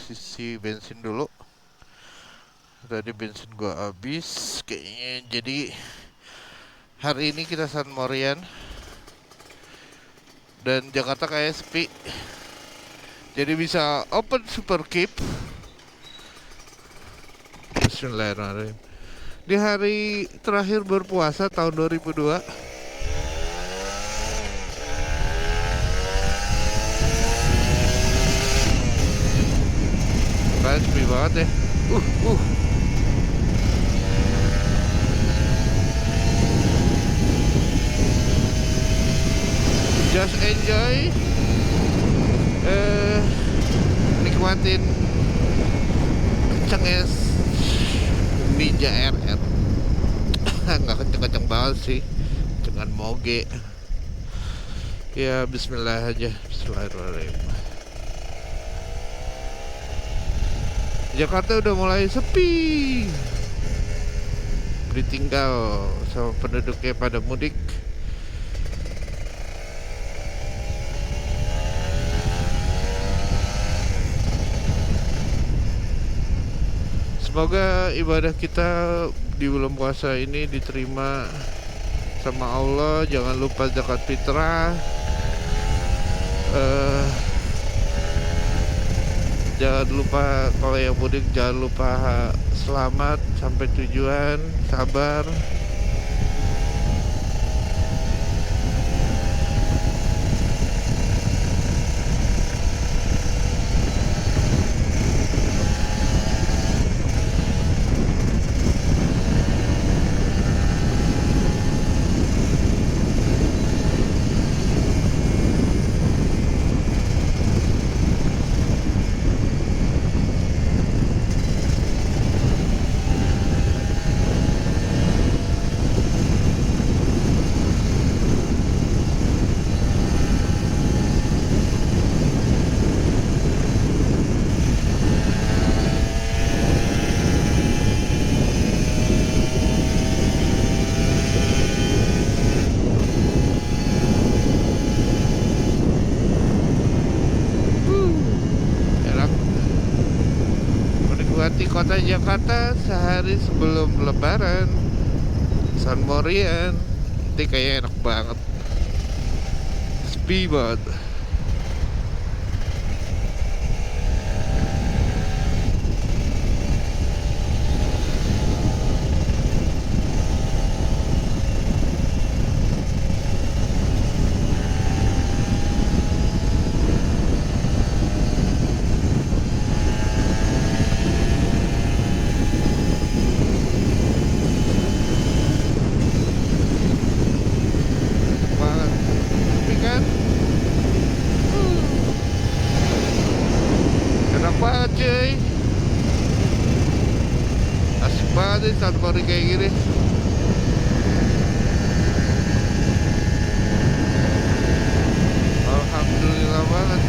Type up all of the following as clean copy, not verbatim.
isi bensin dulu. Tadi bensin gua habis kayaknya, jadi hari ini kita San Morian dan Jakarta kayak sepi. Jadi bisa open super keep. Bismillahirrahmanirrahim. Di hari terakhir berpuasa tahun 2002. Kayak sepi banget ya. Uh. Just enjoy, nikmatin kencengnya Ninja RR. Nggak kenceng-kenceng banget sih, dengan moge. Ya Bismillah aja, Bismillahirrahmanirrahim. Jakarta udah mulai sepi, ditinggal sama penduduknya pada mudik. Semoga ibadah kita di bulan puasa ini diterima sama Allah. Jangan lupa zakat fitrah. Jangan lupa kalau yang mudik, jangan lupa selamat sampai tujuan, sabar. Menikmati kota Jakarta sehari sebelum Lebaran, San Morian. Ini kayaknya enak banget, sepi banget. Banget, sepi kan? Enak banget cuy, asik banget nih San Mori kayak gini. Alhamdulillah banget.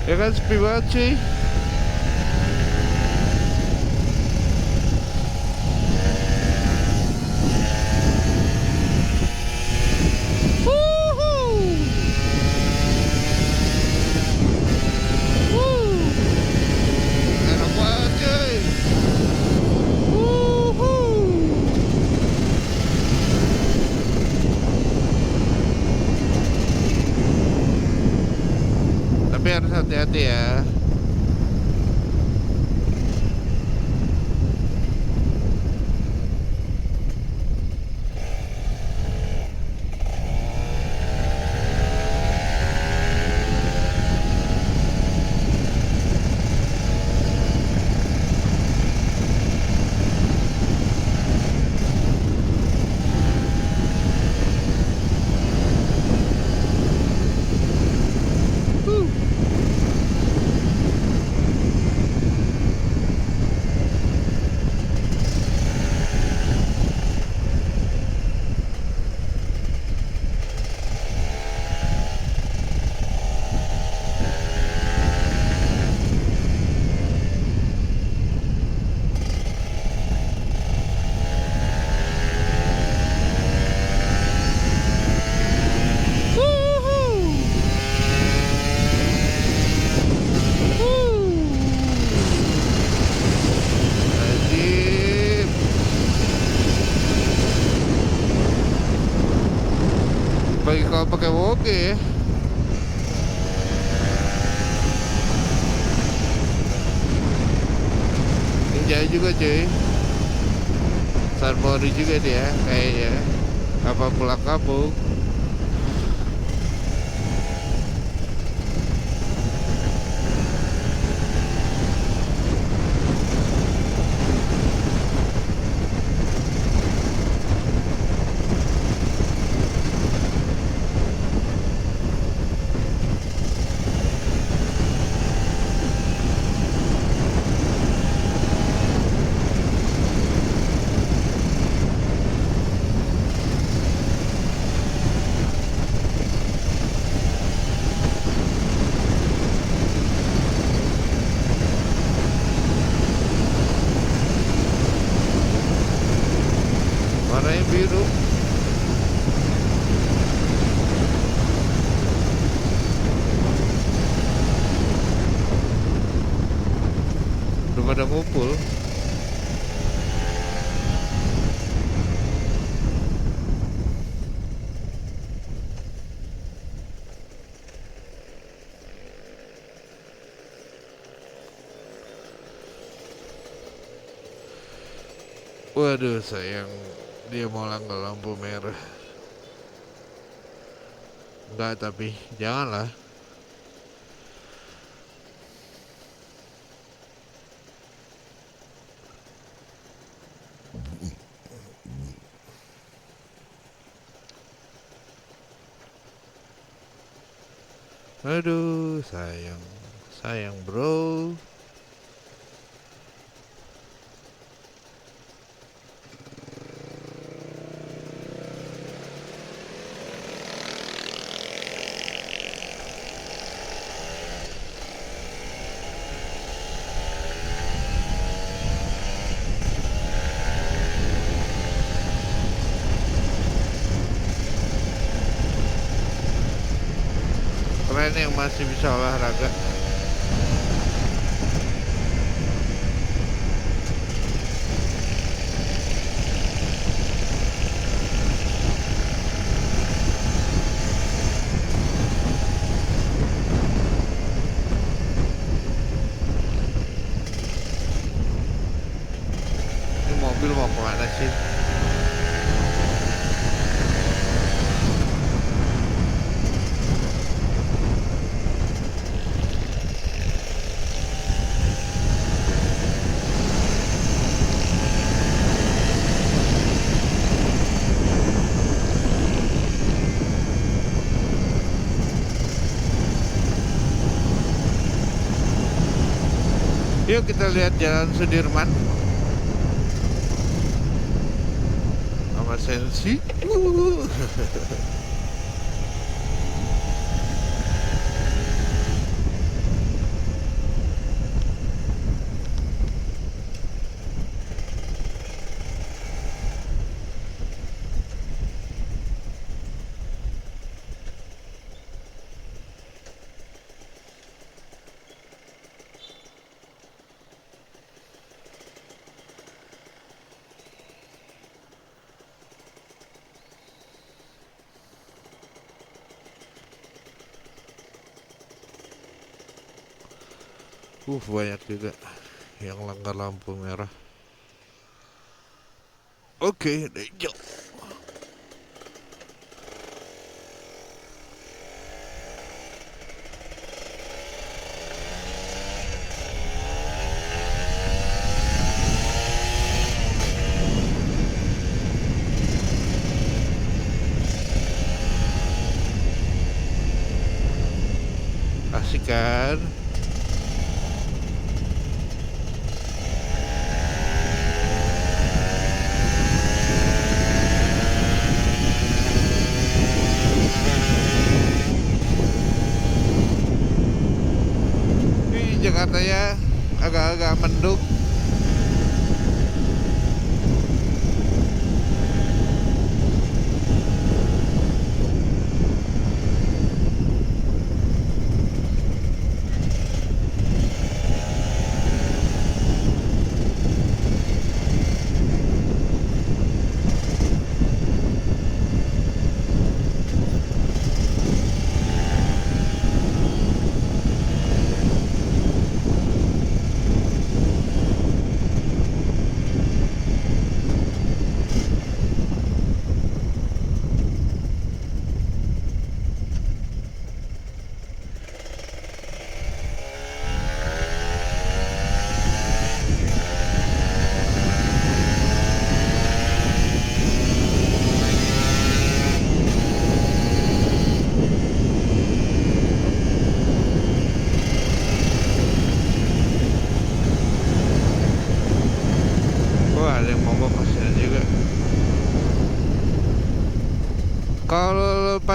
Ya kan, sepi banget cuy. Enak banget cuy. Tapi harus hati-hati ya. nggak pakai woge ya. Ninja juga cuy. Sunmori juga dia kayaknya. Apa pulang kampung. Warnanya biru. Udah pada ngumpul. Waduh sayang, dia mau langgar lampu merah. Enggak, tapi janganlah. Aduh sayang, sayang bro. Keren yang masih bisa olahraga. Ini mobil mau kemana sih? Yuk kita lihat Jalan Sudirman sama Sensi. Banyak juga yang langgar lampu merah. Oke, hijau. Asik kan? Jakarta ya agak-agak mendung.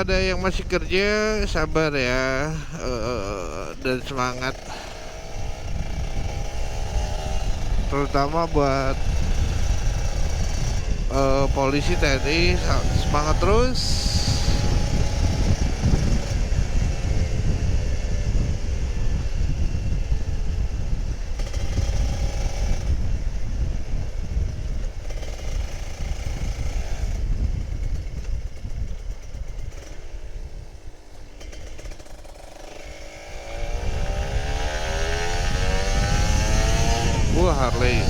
kepada yang masih kerja, sabar ya, dan semangat. Terutama buat polisi tadi, semangat terus. Harley.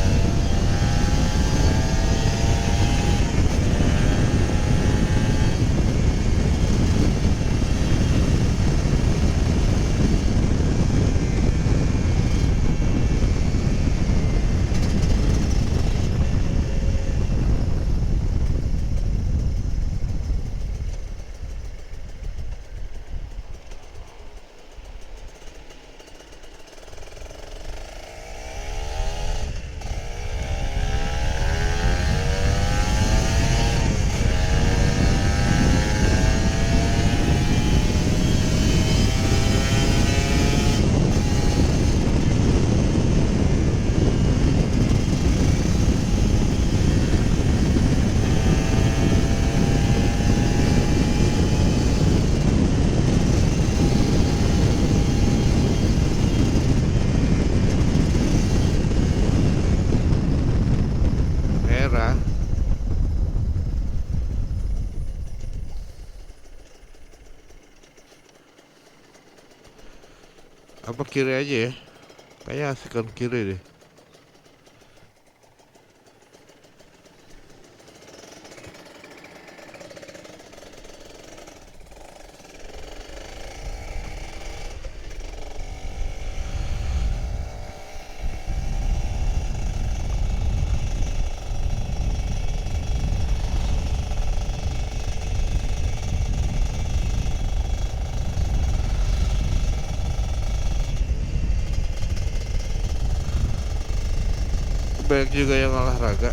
Apa kiri aja ya? Kayaknya asikan kiri deh. Banyak juga yang olahraga.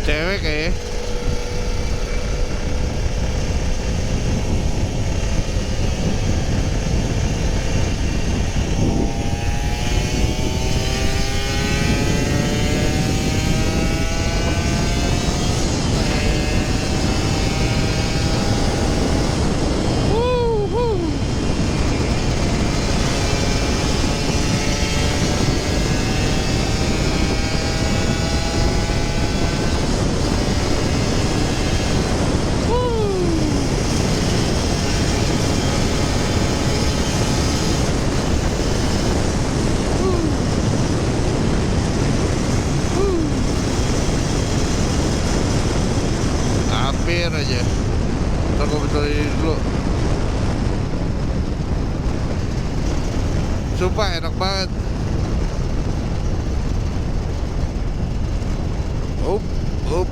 Cewek kayaknya. Hampir aja. Ntar gue betulin dulu. Sumpah enak banget. Up, up.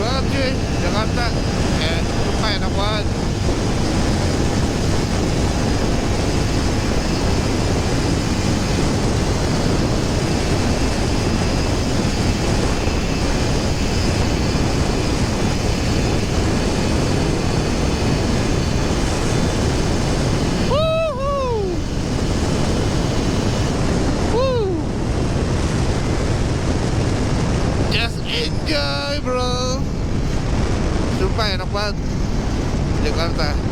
banget cuy, Jakarta. Sumpah enak banget. Wuhu. Woo. Just enjoy bro. Sumpah enak banget Jakarta.